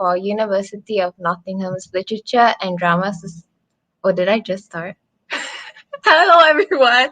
for University of Nottingham's Literature and Drama. Oh, did I just start? Hello, everyone.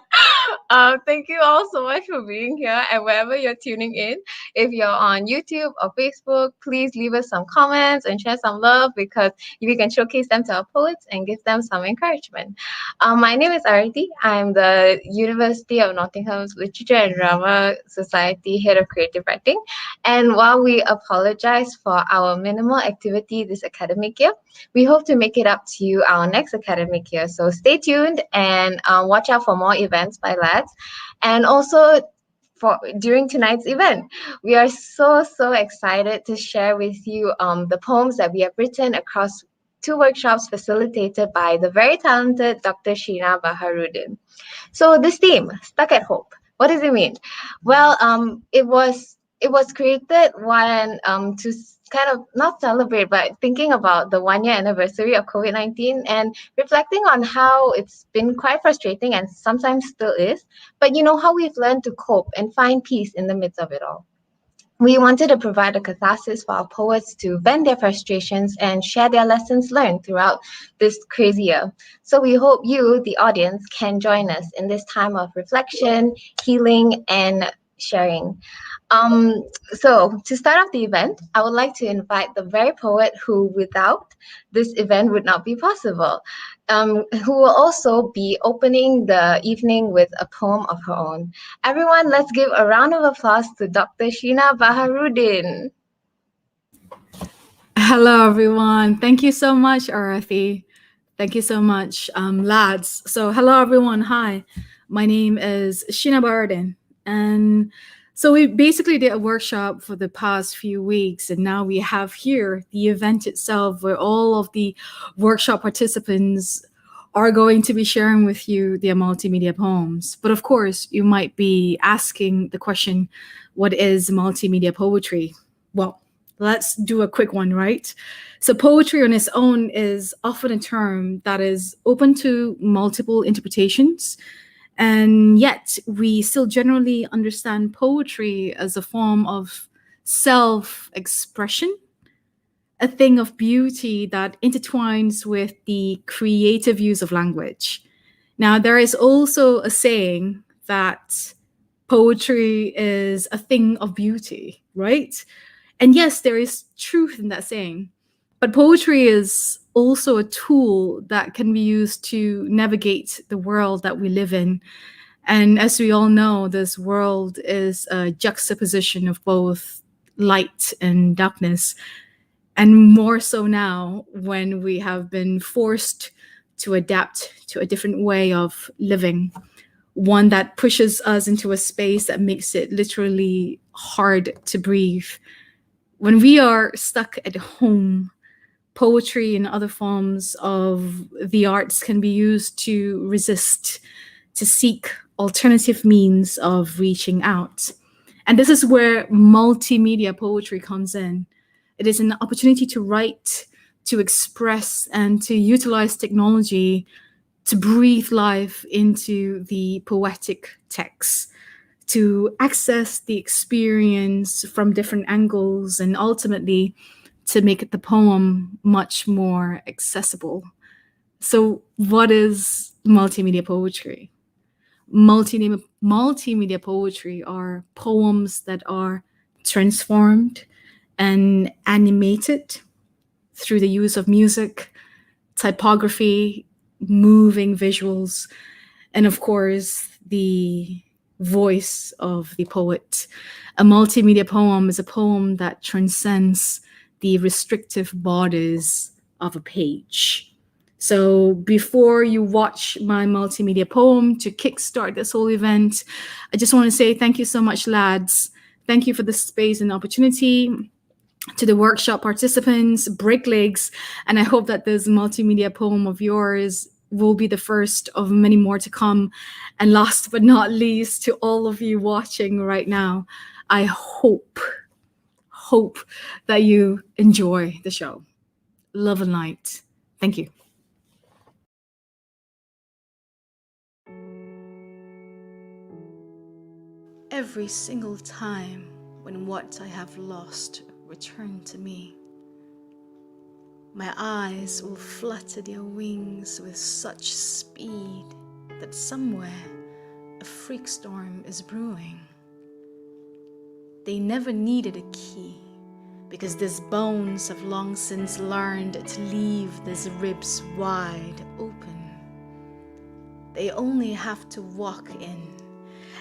Thank you all so much for being here and wherever you're tuning in. If you're on YouTube or Facebook, please leave us some comments and share some love because we can showcase them to our poets and give them some encouragement. My name is Arati. I'm the University of Nottingham's Literature and Drama Society Head of Creative Writing. And while we apologize for our minimal activity this academic year, we hope to make it up to you our next academic year. So stay tuned and watch out for more events by lads. And also for during tonight's event, we are so excited to share with you the poems that we have written across two workshops facilitated by the very talented Dr. Sheena Baharudin. So this theme, Stuck at Hope, what does it mean? Well, it was created when to kind of not celebrate, but thinking about the 1 year anniversary of COVID-19 and reflecting on how it's been quite frustrating and sometimes still is, but how we've learned to cope and find peace in the midst of it all. We wanted to provide a catharsis for our poets to vent their frustrations and share their lessons learned throughout this crazy year. So we hope you, the audience, can join us in this time of reflection, healing, and sharing. So to start off the event, I would like to invite the very poet who without this event would not be possible, who will also be opening the evening with a poem of her own. Everyone, let's give a round of applause to Dr. Sheena Baharudin. Hello, everyone. Thank you so much, Arathi. Thank you so much, lads. So hello, everyone. Hi, my name is Sheena Baharudin. And so we basically did a workshop for the past few weeks, and now we have here the event itself where all of the workshop participants are going to be sharing with you their multimedia poems. But of course, you might be asking the question, what is multimedia poetry? Well, let's do a quick one, right? So poetry on its own is often a term that is open to multiple interpretations. And yet we still generally understand poetry as a form of self-expression, a thing of beauty that intertwines with the creative use of language. Now, there is also a saying that poetry is a thing of beauty, right? And yes, there is truth in that saying. But poetry is also a tool that can be used to navigate the world that we live in. And as we all know, this world is a juxtaposition of both light and darkness. And more so now when we have been forced to adapt to a different way of living, one that pushes us into a space that makes it literally hard to breathe. When we are stuck at home, poetry and other forms of the arts can be used to resist, to seek alternative means of reaching out. And this is where multimedia poetry comes in. It is an opportunity to write, to express, and to utilize technology to breathe life into the poetic text, to access the experience from different angles, and ultimately to make the poem much more accessible. So what is multimedia poetry? Multimedia poetry are poems that are transformed and animated through the use of music, typography, moving visuals, and of course, the voice of the poet. A multimedia poem is a poem that transcends the restrictive borders of a page. So before you watch my multimedia poem to kickstart this whole event, I just want to say thank you so much, lads. Thank you for the space and opportunity. To the workshop participants, break legs, and I hope that this multimedia poem of yours will be the first of many more to come. And last but not least, to all of you watching right now, I hope that you enjoy the show. Love and light. Thank you. Every single time when what I have lost returned to me, My eyes will flutter their wings with such speed that somewhere a freak storm is brewing. They never needed a key, because these bones have long since learned to leave these ribs wide open. They only have to walk in,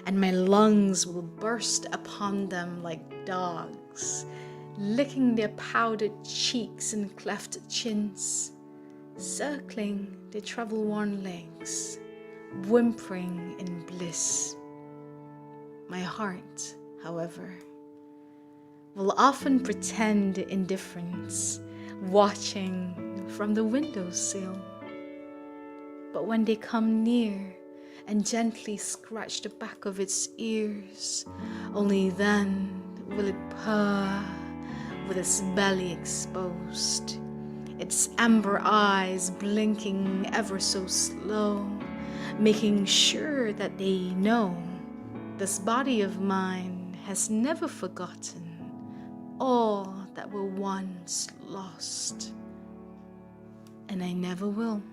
and my lungs will burst upon them like dogs, licking their powdered cheeks and cleft chins, circling their travel-worn legs, whimpering in bliss. My heart, however, will often pretend indifference, watching from the windowsill. But when they come near and gently scratch the back of its ears, only then will it purr with its belly exposed, its amber eyes blinking ever so slow, making sure that they know this body of mine has never forgotten all that were once lost, and I never will.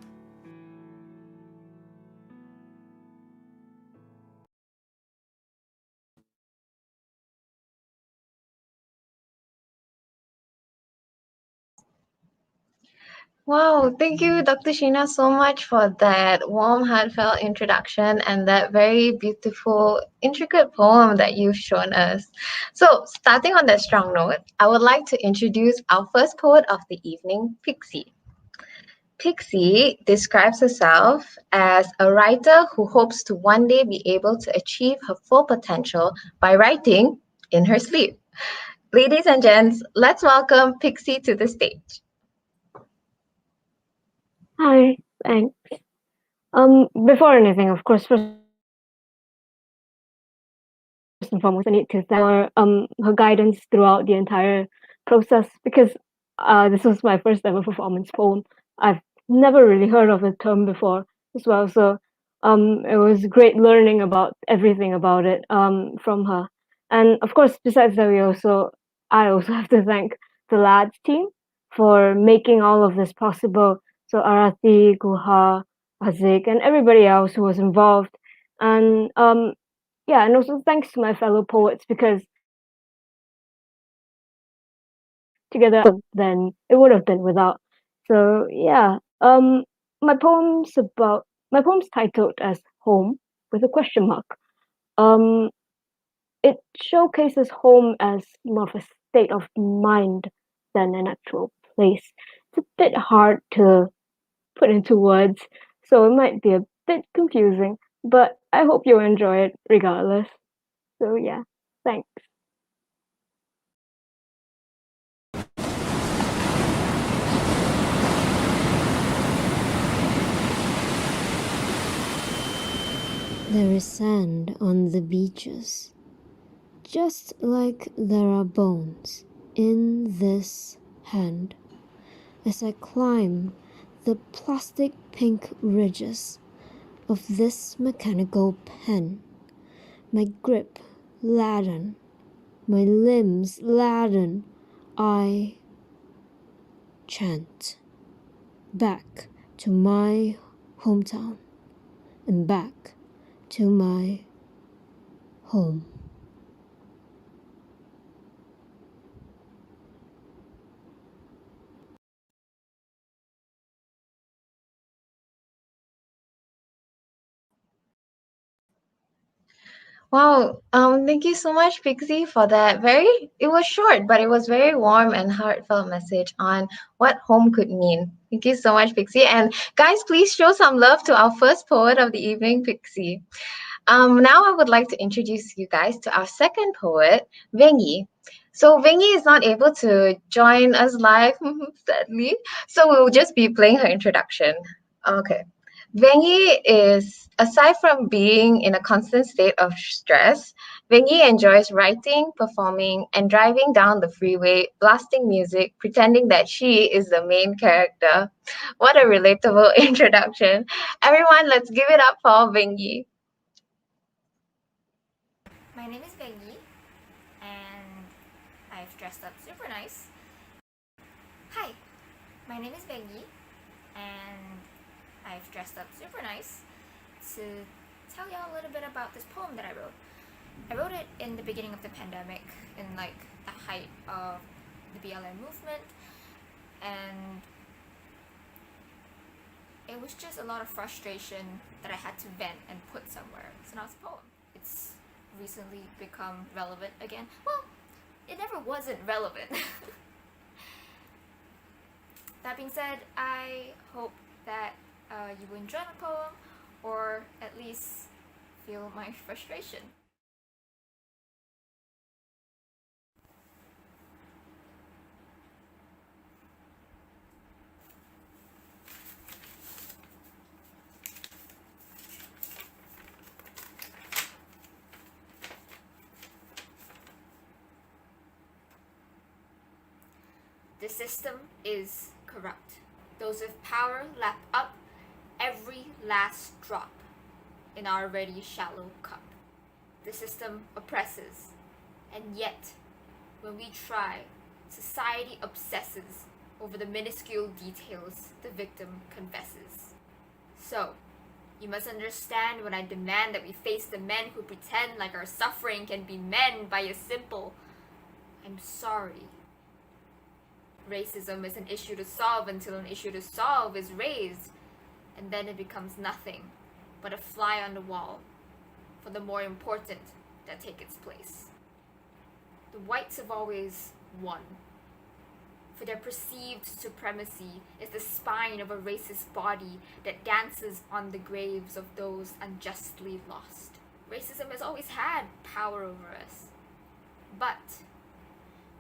Wow, thank you, Dr. Sheena, so much for that warm, heartfelt introduction and that very beautiful, intricate poem that you've shown us. So, starting on that strong note, I would like to introduce our first poet of the evening, Pixie. Pixie describes herself as a writer who hopes to one day be able to achieve her full potential by writing in her sleep. Ladies and gents, let's welcome Pixie to the stage. Hi, thanks. Before anything, of course, first and foremost, I need to thank for her guidance throughout the entire process because this was my first ever performance poem. I've never really heard of the term before as well, so it was great learning about everything about it from her. And of course, besides that, I also have to thank the lads team for making all of this possible. So Arati, Guha, Hazik, and everybody else who was involved. And yeah, and also thanks to my fellow poets because together then it would have been without. So yeah, my poem's titled as Home with a question mark. Um, it showcases home as more of a state of mind than an actual place. It's a bit hard to put into words, so it might be a bit confusing, but I hope you enjoy it regardless. So yeah, thanks. There is sand on the beaches, just like there are bones in this hand. As I climb the plastic pink ridges of this mechanical pen, my grip laden, my limbs laden, I chant back to my hometown and back to my home. Wow, thank you so much, Pixie, for that it was short, but it was very warm and heartfelt message on what home could mean. Thank you so much, Pixie. And guys, please show some love to our first poet of the evening, Pixie. Now I would like to introduce you guys to our second poet, Wang Yee. So Wang Yee is not able to join us live, sadly. So we'll just be playing her introduction. Okay. Wang Yee is, aside from being in a constant state of stress, Wang Yee enjoys writing, performing, and driving down the freeway, blasting music, pretending that she is the main character. What a relatable introduction. Everyone, let's give it up for Wang Yee. My name is Yengyi, and I've dressed up super nice. Hi, My name is Yengyi, and I've dressed up super nice to tell y'all a little bit about this poem that I wrote. I wrote it in the beginning of the pandemic, in like the height of the BLM movement, and it was just a lot of frustration that I had to vent and put somewhere. So now it's a poem. It's recently become relevant again. Well, it never wasn't relevant. That being said, I hope that you will enjoy my poem, or at least feel my frustration. The system is corrupt. Those with power lap up every last drop in our already shallow cup. The system oppresses, and yet, when we try, society obsesses over the minuscule details the victim confesses. So, you must understand when I demand that we face the men who pretend like our suffering can be mended by a simple, "I'm sorry." Racism is an issue to solve until an issue to solve is raised, and then it becomes nothing but a fly on the wall for the more important that take its place. The whites have always won, for their perceived supremacy is the spine of a racist body that dances on the graves of those unjustly lost. Racism has always had power over us, but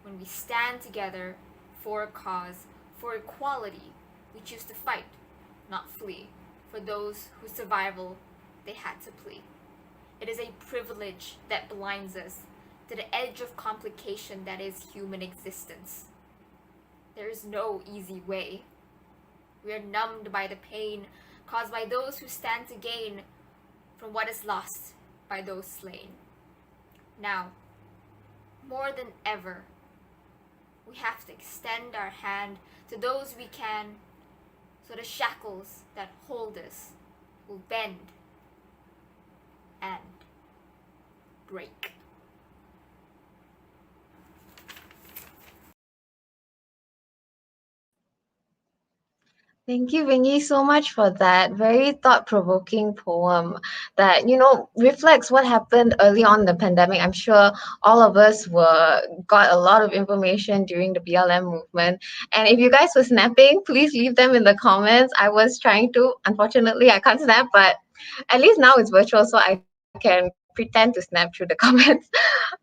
when we stand together for a cause, for equality, we choose to fight, not flee, for those whose survival they had to plea. It is a privilege that blinds us to the edge of complication that is human existence. There is no easy way. We are numbed by the pain caused by those who stand to gain from what is lost by those slain. Now, more than ever, we have to extend our hand to those we can, so the shackles that hold us will bend and break. Thank you, Yengyi, so much for that very thought-provoking poem that, reflects what happened early on in the pandemic. I'm sure all of us got a lot of information during the BLM movement. And if you guys were snapping, please leave them in the comments. I was trying to. Unfortunately, I can't snap, but at least now it's virtual, so I can pretend to snap through the comments.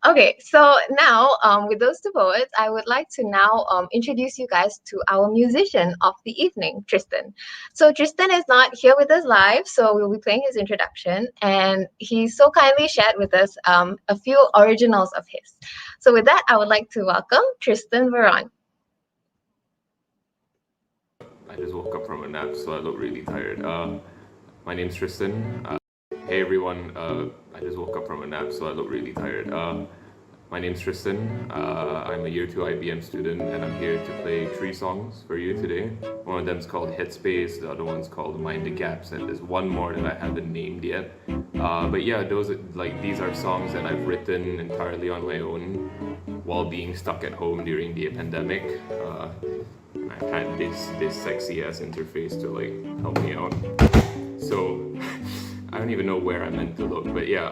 Okay, so now with those two poets, I would like to now introduce you guys to our musician of the evening, Tristan. So Tristan is not here with us live, so we'll be playing his introduction, and he so kindly shared with us a few originals of his. So with that, I would like to welcome Tristan Veron. I just woke up from a nap, so I look really tired. My name's Tristan. Hey everyone, I just woke up from a nap, so I look really tired. My name's Tristan. I'm a year 2 IBM student, and I'm here to play 3 songs for you today. One of them is called Headspace, the other one's called Mind the Gaps, and there's one more that I haven't named yet. But yeah, these are songs that I've written entirely on my own while being stuck at home during the pandemic. I've had this sexy ass interface to help me out. So I don't even know where I meant to look, but yeah.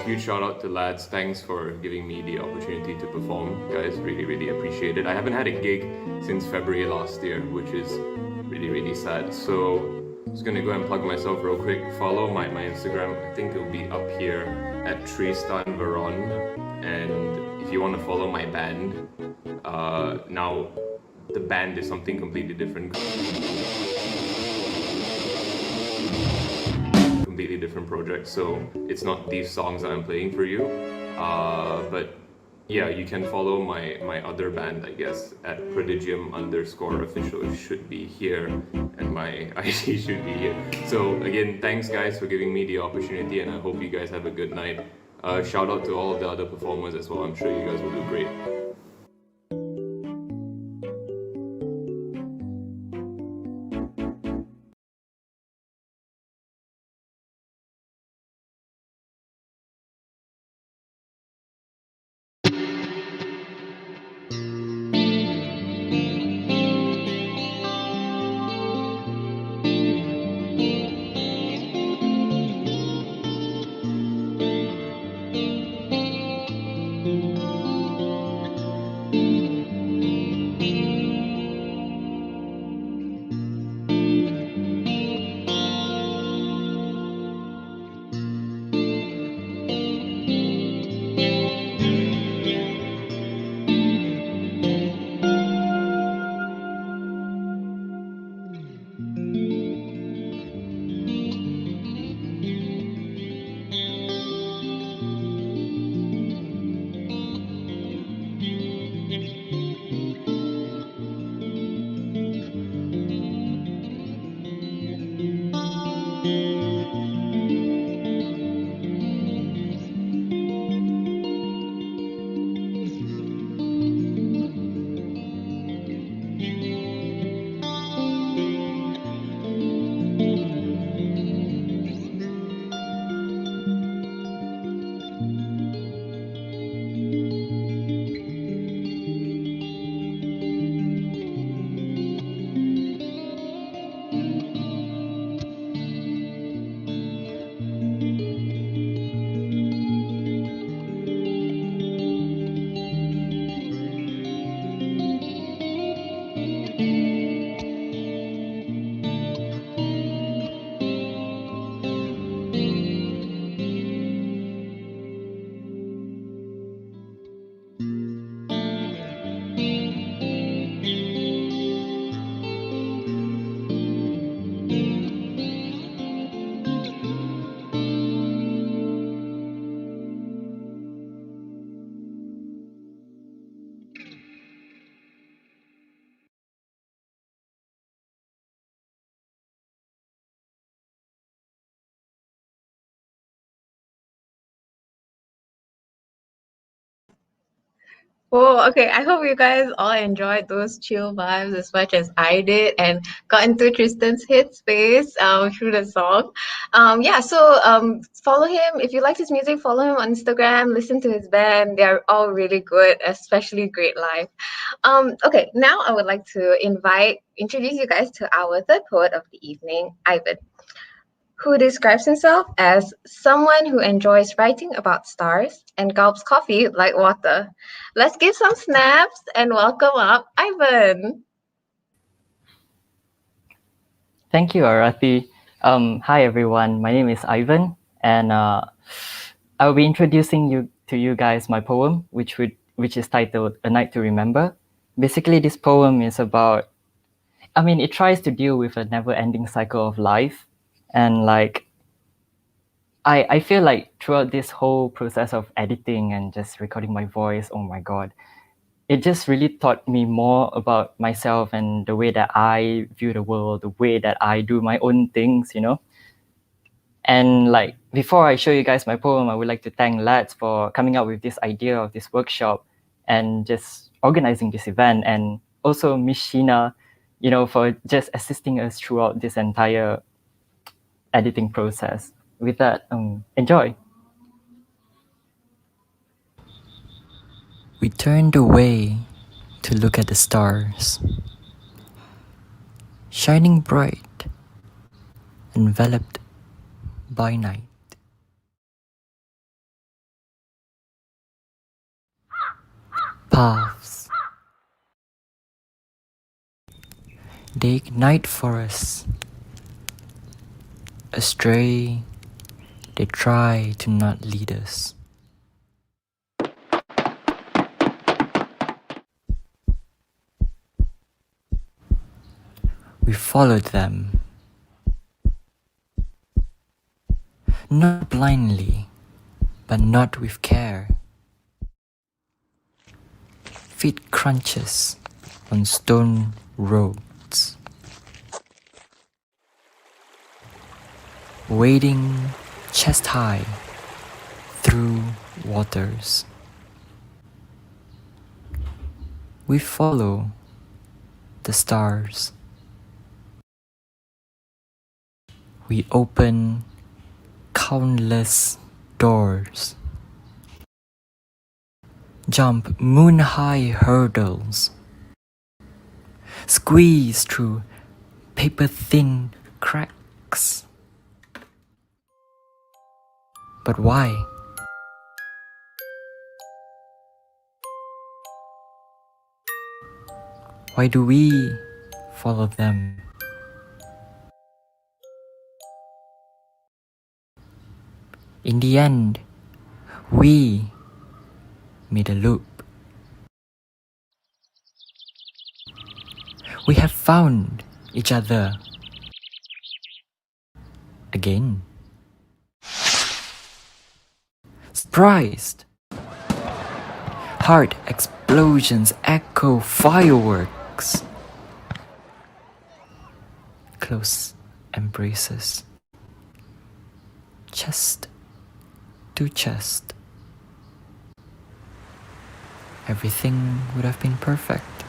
Huge shout out to lads. Thanks for giving me the opportunity to perform, guys. Really appreciate it. I haven't had a gig since February last year, which is really sad. So just gonna go and plug myself real quick. Follow my Instagram. I think it'll be up here at Tristan Veron. And if you want to follow my band, now the band is something completely different. Completely different project, so it's not these songs that I'm playing for you, but yeah, you can follow my other band, I guess, at prodigium_official. It should be here, and my ID should be here. So again, thanks guys for giving me the opportunity, and I hope you guys have a good night. Shout out to all of the other performers as well. I'm sure you guys will do great. Cool. Okay, I hope you guys all enjoyed those chill vibes as much as I did and got into Tristan's headspace through the song. Yeah, so follow him. If you like his music, follow him on Instagram, listen to his band. They're all really good, especially Great Live. Okay, now I would like to introduce you guys to our third poet of the evening, Ivan, who describes himself as someone who enjoys writing about stars and gulps coffee like water. Let's give some snaps and welcome up Ivan. Thank you, Arathi. Hi, everyone. My name is Ivan, and I'll be introducing you guys my poem, which is titled "A Night to Remember." Basically, this poem is about. It tries to deal with a never-ending cycle of life, and I feel like throughout this whole process of editing and just recording my voice, oh my god, it just really taught me more about myself and the way that I view the world, the way that I do my own things, And before I show you guys my poem, I would like to thank Lads for coming up with this idea of this workshop and just organizing this event, and also Miss Sheena, for just assisting us throughout this entire editing process. With that, enjoy. We turned away to look at the stars, shining bright, enveloped by night. Paths, they ignite for us. Astray, they try to not lead us. We followed them, not blindly, but not with care. Feet crunches on stone roads, wading chest high through waters. We follow the stars. We open countless doors, jump moon-high hurdles, squeeze through paper-thin cracks. But why? Why do we follow them? In the end, we made a loop. We have found each other again. Surprised. Heart explosions echo fireworks. Close embraces. Chest to chest. Everything would have been perfect.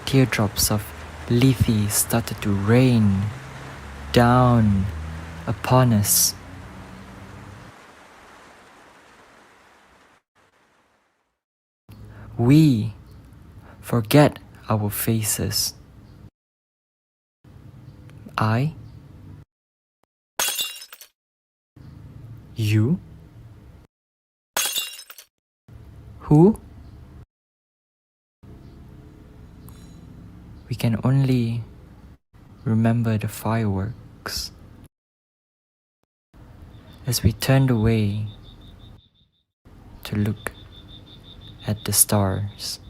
Teardrops of lethe started to rain down upon us. We forget our faces. I, you, who? We can only remember the fireworks as we turned away to look at the stars.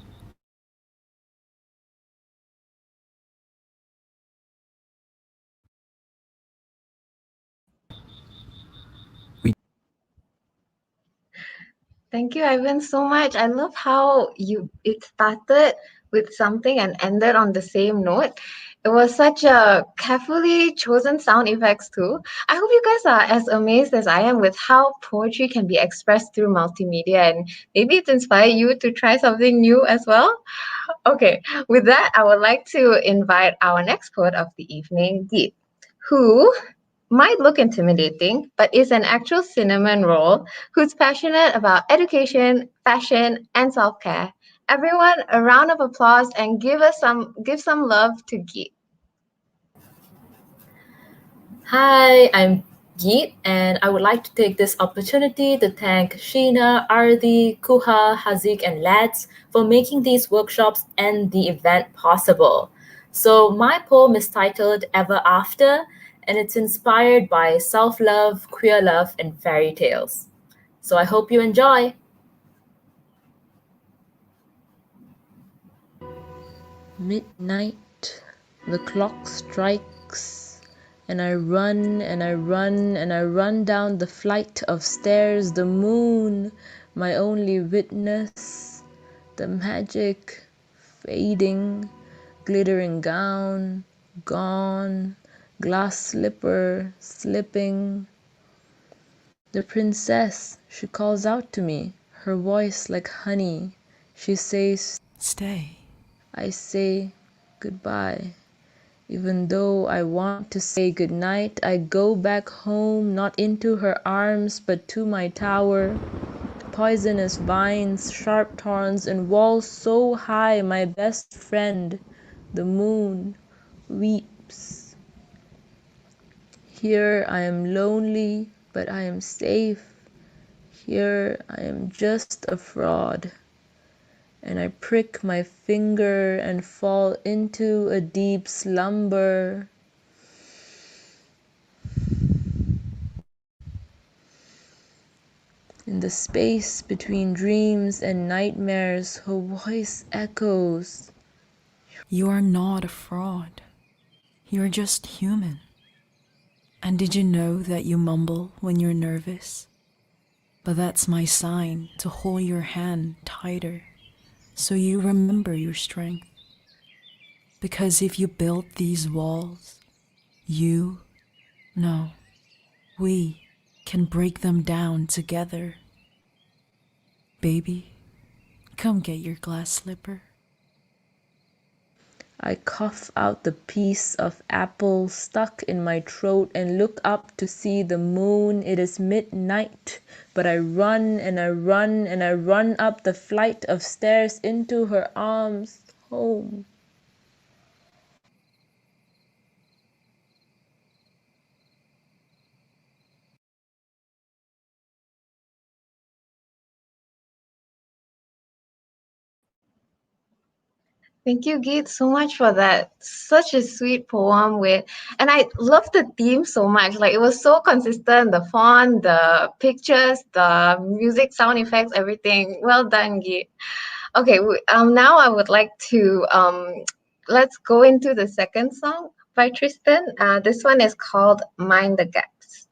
Thank you, Ivan, so much. I love how it started with something and ended on the same note. It was such a carefully chosen sound effects too. I hope you guys are as amazed as I am with how poetry can be expressed through multimedia, and maybe it inspired you to try something new as well. Okay, with that, I would like to invite our next poet of the evening, Geet, who might look intimidating, but is an actual cinnamon roll who's passionate about education, fashion, and self-care. Everyone, a round of applause and give some love to Geet. Hi, I'm Geet, and I would like to take this opportunity to thank Sheena, Ardi, Kuha, Hazik, and Lads for making these workshops and the event possible. So my poem is titled Ever After, and it's inspired by self-love, queer love, and fairy tales. So I hope you enjoy. Midnight, the clock strikes, and I run and I run and I run down the flight of stairs. The moon, my only witness, the magic fading, glittering gown gone, glass slipper slipping. The princess, she calls out to me, her voice like honey. She says, "Stay." I say goodbye. Even though I want to say goodnight, I go back home, not into her arms, but to my tower. Poisonous vines, sharp thorns, and walls so high, my best friend, the moon, weeps. Here I am lonely, but I am safe. Here I am just a fraud. And I prick my finger and fall into a deep slumber. In the space between dreams and nightmares, her voice echoes. You are not a fraud. You're just human. And did you know that you mumble when you're nervous? But that's my sign to hold your hand tighter, so you remember your strength. Because if you build these walls, we can break them down together. Baby, come get your glass slipper. I cough out the piece of apple stuck in my throat and look up to see the moon. It is midnight, but I run and I run and I run up the flight of stairs into her arms, home. Thank you, Geet, so much for that. Such a sweet poem and I love the theme so much. Like it was so consistent, the font, the pictures, the music, sound effects, everything. Well done, Geet. Okay, now I would like to let's go into the second song by Tristan. This one is called Mind the Gaps.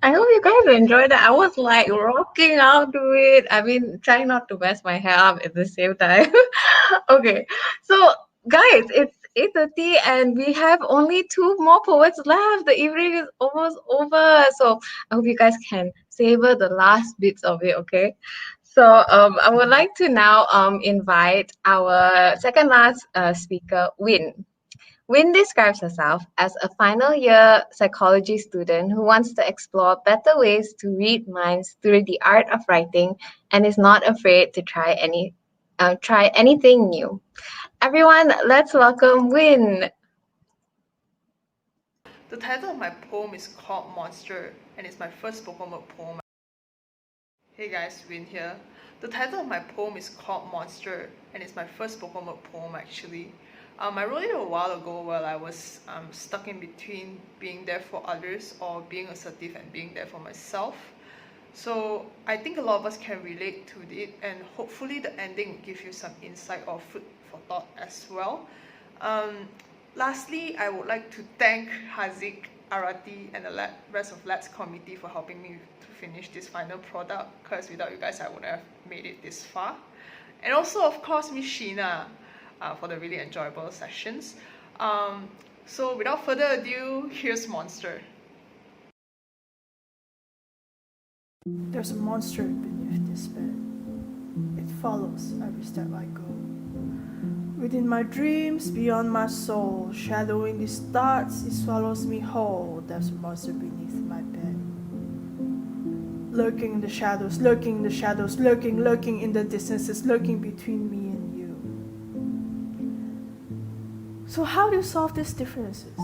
I hope you guys enjoyed that. I was like rocking out to it. I mean, trying not to mess my hair up at the same time. Okay, so guys, it's 8:30 and we have only two more poets left. The evening is almost over. So I hope you guys can savor the last bits of it, okay? So I would like to now invite our second last speaker, Win. Win describes herself as a final year psychology student who wants to explore better ways to read minds through the art of writing and is not afraid to try anything new. Everyone, let's welcome Win. The title of my poem is called Monster, and it's my first spoken word poem. Hey guys, Win here. The title of my poem is called Monster, and it's my first spoken word poem actually. I wrote it a while ago while I was stuck in between being there for others or being assertive and being there for myself. So I think a lot of us can relate to it, and hopefully the ending will give you some insight or food for thought as well. Lastly, I would like to thank Haziq, Arati, and the rest of Let's committee for helping me to finish this final product, because without you guys I wouldn't have made it this far. And also, of course, Miss Sheena for the really enjoyable sessions. So without further ado, here's Monster. There's a monster beneath this bed. It follows every step I go. Within my dreams, beyond my soul, shadowing these thoughts, it swallows me whole. There's a monster beneath my bed. Lurking in the shadows, lurking in the shadows, lurking in the distances, lurking between me and you. So how do you solve these differences?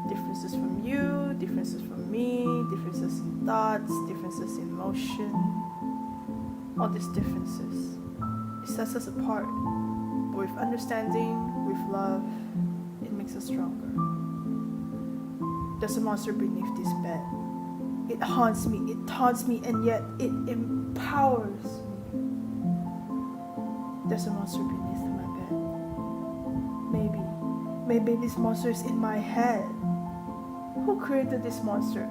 Differences from you, differences from me, differences in thoughts, differences in motion. All these differences, it sets us apart. But with understanding, with love, it makes us stronger. There's a monster beneath this bed. It haunts me, it taunts me, and yet it empowers me. There's a monster beneath my bed. Maybe this monster is in my head. Who created this monster?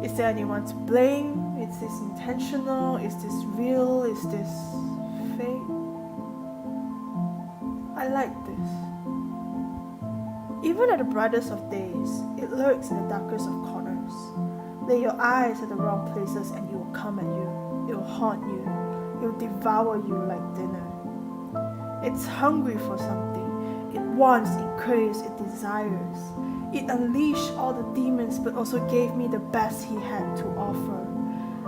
Is there anyone to blame? Is this intentional? Is this real? Is this fake? I like this. Even at the brightest of days, it lurks in the darkest of corners. Lay your eyes at the wrong places and it will come at you. It will haunt you. It will devour you like dinner. It's hungry for something. It wants, it craves, it desires. It unleashed all the demons but also gave me the best he had to offer.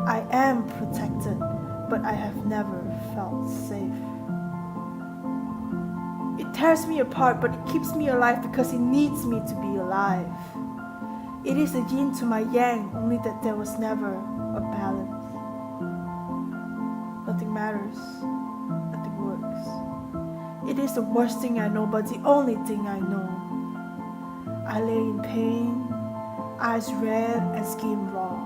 I am protected, but I have never felt safe. It tears me apart, but it keeps me alive because it needs me to be alive. It is the yin to my yang, only that there was never a balance. Nothing matters, nothing works. It is the worst thing I know, but the only thing I know. I lay in pain, eyes red and skin raw.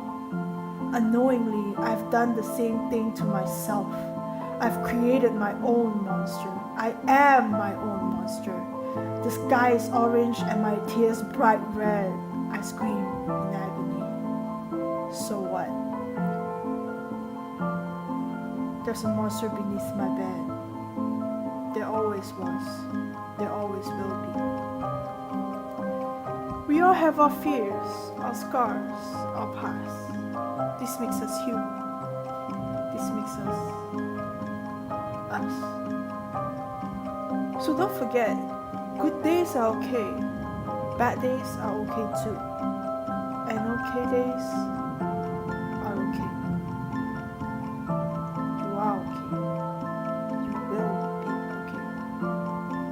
Unknowingly, I've done the same thing to myself. I've created my own monster. I am my own monster. The sky is orange and my tears bright red. I scream in agony. So what? There's a monster beneath my bed. There always was. There always will be. We all have our fears, our scars, our past. This makes us human. This makes us us. So don't forget, good days are okay. Bad days are okay too. And okay days are okay. You are okay. You will be okay.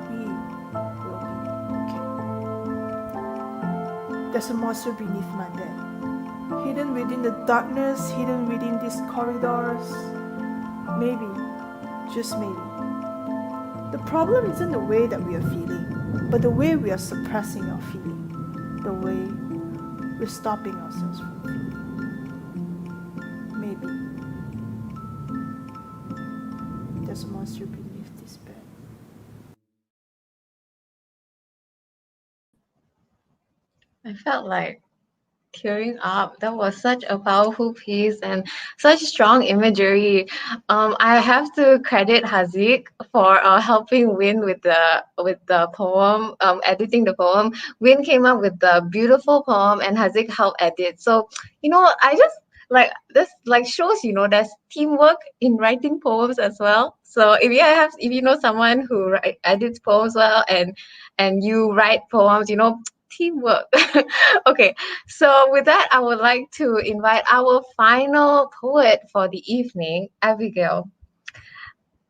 We will be okay. There's a monster beneath my bed. Hidden within the darkness, hidden within these corridors. Maybe, just maybe. The problem isn't the way that we are feeling, but the way we are suppressing our feeling, the way we're stopping ourselves from feeling. Maybe there's a monster beneath this bed. I felt like tearing up. That was such a powerful piece and such strong imagery. I have to credit Haziq for helping Win with the poem, editing the poem. Win came up with the beautiful poem, and Haziq helped edit. So I just like this like shows there's teamwork in writing poems as well. So if you know someone who edits poems well and you write poems, teamwork. Okay, so with that, I would like to invite our final poet for the evening, Abigail.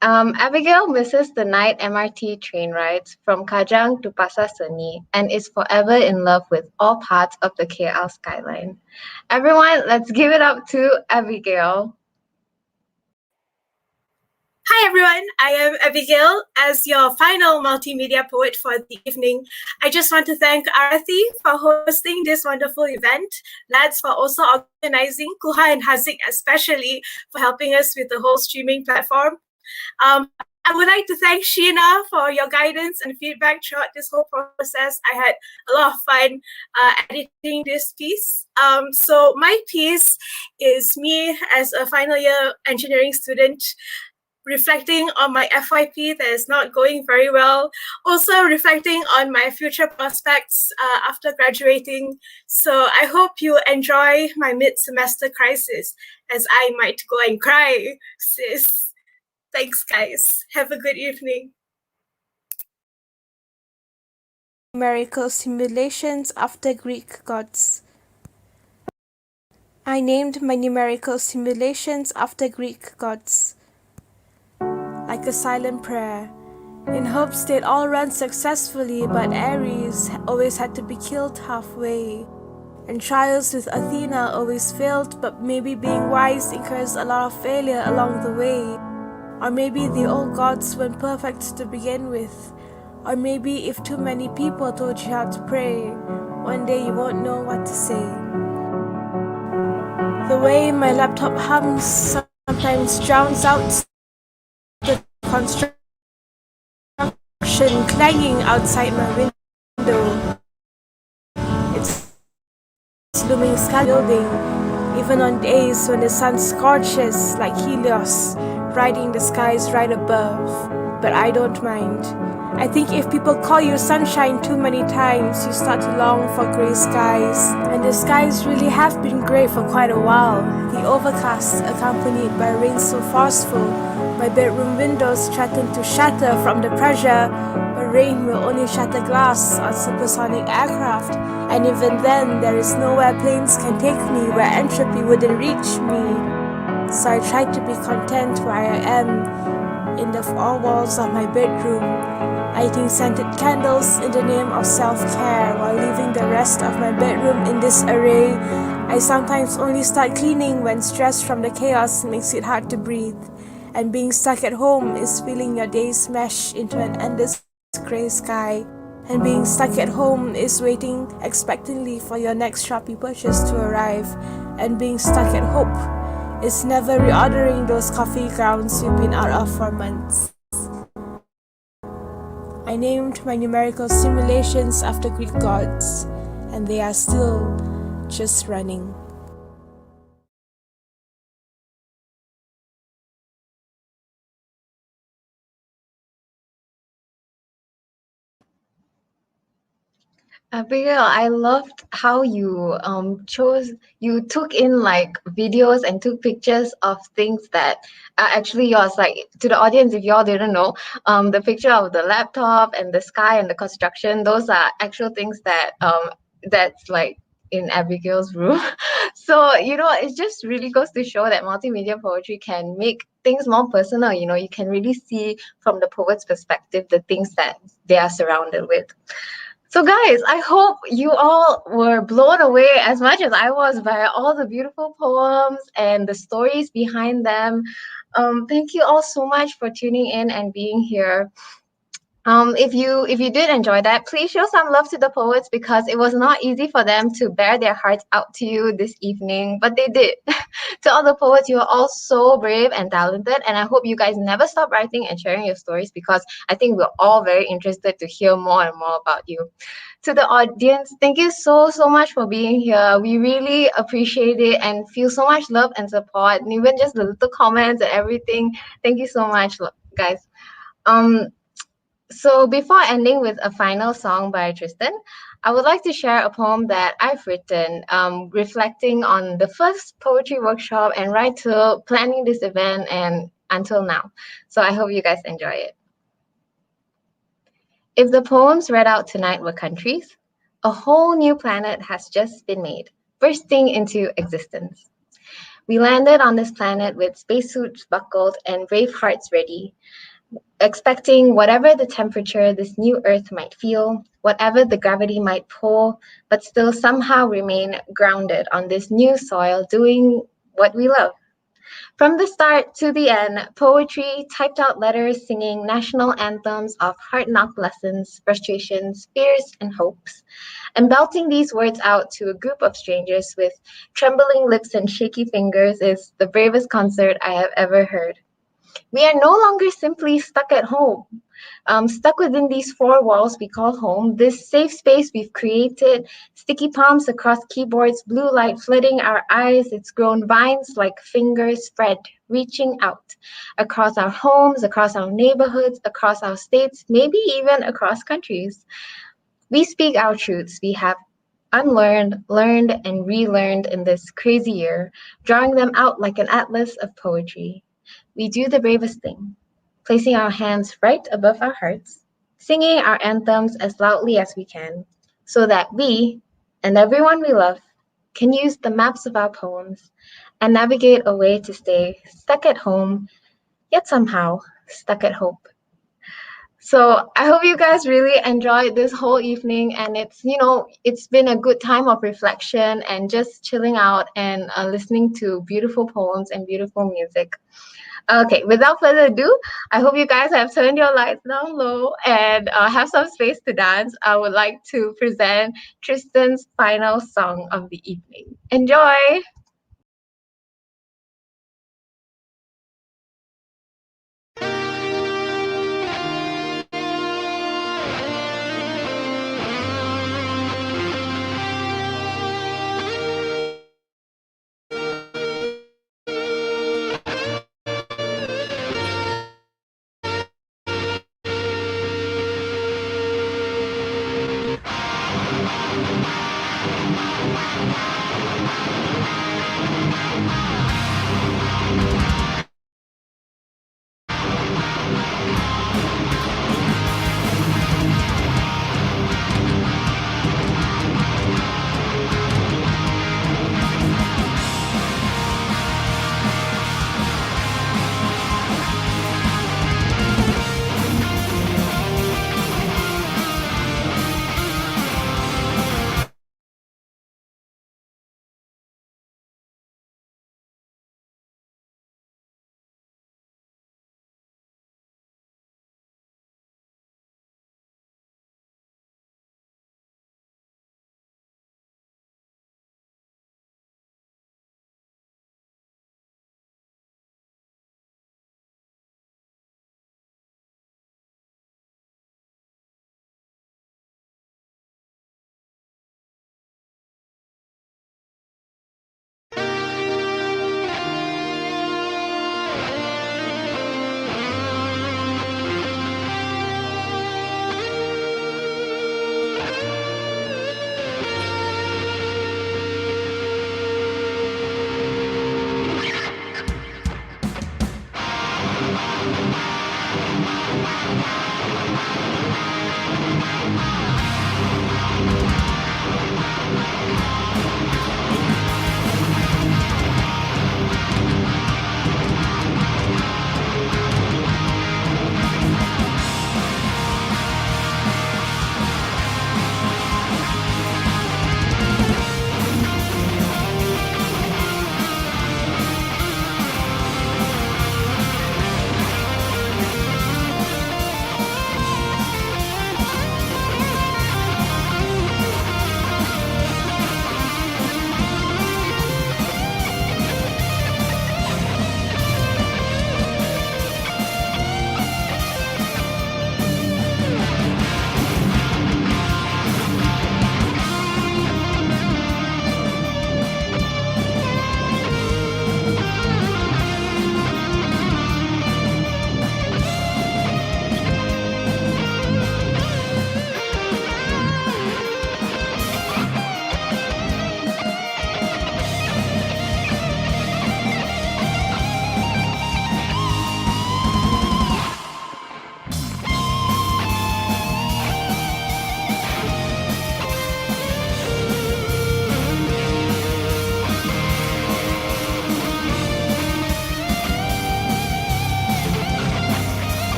Abigail misses the night MRT train rides from Kajang to Pasar Seni and is forever in love with all parts of the KL skyline. Everyone, let's give it up to Abigail. Hi everyone, I am Abigail. As your final multimedia poet for the evening, I just want to thank Arathi for hosting this wonderful event, Lads for also organizing, Kuha and Haziq especially for helping us with the whole streaming platform. I would like to thank Sheena for your guidance and feedback throughout this whole process. I had a lot of fun editing this piece. So my piece is me as a final year engineering student reflecting on my FYP that is not going very well, also reflecting on my future prospects after graduating. So I hope you enjoy my mid-semester crisis as I might go and cry, sis. Thanks, guys. Have a good evening. Numerical simulations after Greek gods. I named my numerical simulations after Greek gods. Like a silent prayer, in hopes they'd all run successfully, but Ares always had to be killed halfway. And trials with Athena always failed, but maybe being wise incurs a lot of failure along the way. Or maybe the old gods weren't perfect to begin with. Or maybe if too many people told you how to pray, one day you won't know what to say. The way my laptop hums sometimes drowns out the construction clanging outside my window. It's looming sky building, even on days when the sun scorches like Helios, riding the skies right above. But I don't mind. I think if people call you sunshine too many times, you start to long for grey skies. And the skies really have been grey for quite a while. The overcast accompanied by rain so forceful, my bedroom windows threaten to shatter from the pressure, but rain will only shatter glass on supersonic aircraft. And even then, there is nowhere planes can take me where entropy wouldn't reach me. So I try to be content where I am, in the four walls of my bedroom, lighting scented candles in the name of self-care while leaving the rest of my bedroom in disarray. I sometimes only start cleaning when stress from the chaos makes it hard to breathe. And being stuck at home is feeling your days mesh into an endless grey sky. And being stuck at home is waiting expectantly for your next Shopee purchase to arrive. And being stuck at hope is never reordering those coffee grounds you've been out of for months. I named my numerical simulations after Greek gods, and they are still just running. Abigail, I loved how you took in like videos and took pictures of things that are actually yours. Like to the audience, if y'all didn't know, the picture of the laptop and the sky and the construction, those are actual things that's like in Abigail's room. So, it just really goes to show that multimedia poetry can make things more personal. You can really see from the poet's perspective the things that they are surrounded with. So guys, I hope you all were blown away as much as I was by all the beautiful poems and the stories behind them. Thank you all so much for tuning in and being here. If you did enjoy that, please show some love to the poets because it was not easy for them to bear their hearts out to you this evening, but they did. To all the poets, you are all so brave and talented, and I hope you guys never stop writing and sharing your stories because I think we're all very interested to hear more and more about you. To the audience, thank you so much for being here. We really appreciate it and feel so much love and support, and even just the little comments and everything. Thank you so much, guys. So before ending with a final song by Tristan, I would like to share a poem that I've written, reflecting on the first poetry workshop and right to planning this event and until now. So I hope you guys enjoy it. If the poems read out tonight were countries, a whole new planet has just been made, bursting into existence. We landed on this planet with spacesuits buckled and brave hearts ready, expecting whatever the temperature this new Earth might feel, whatever the gravity might pull, but still somehow remain grounded on this new soil, doing what we love. From the start to the end, poetry, typed out letters singing national anthems of hard-knock lessons, frustrations, fears, and hopes, and belting these words out to a group of strangers with trembling lips and shaky fingers is the bravest concert I have ever heard. We are no longer simply stuck at home, stuck within these four walls we call home, this safe space we've created, sticky palms across keyboards, blue light flooding our eyes, it's grown vines like fingers spread, reaching out across our homes, across our neighborhoods, across our states, maybe even across countries. We speak our truths we have unlearned, learned, and relearned in this crazy year, drawing them out like an atlas of poetry. We do the bravest thing, placing our hands right above our hearts, singing our anthems as loudly as we can, so that we, and everyone we love, can use the maps of our poems and navigate a way to stay stuck at home, yet somehow stuck at hope. So I hope you guys really enjoyed this whole evening, and it's been a good time of reflection and just chilling out and listening to beautiful poems and beautiful music. Okay, without further ado, I hope you guys have turned your lights down low and have some space to dance. I would like to present Tristan's final song of the evening. Enjoy!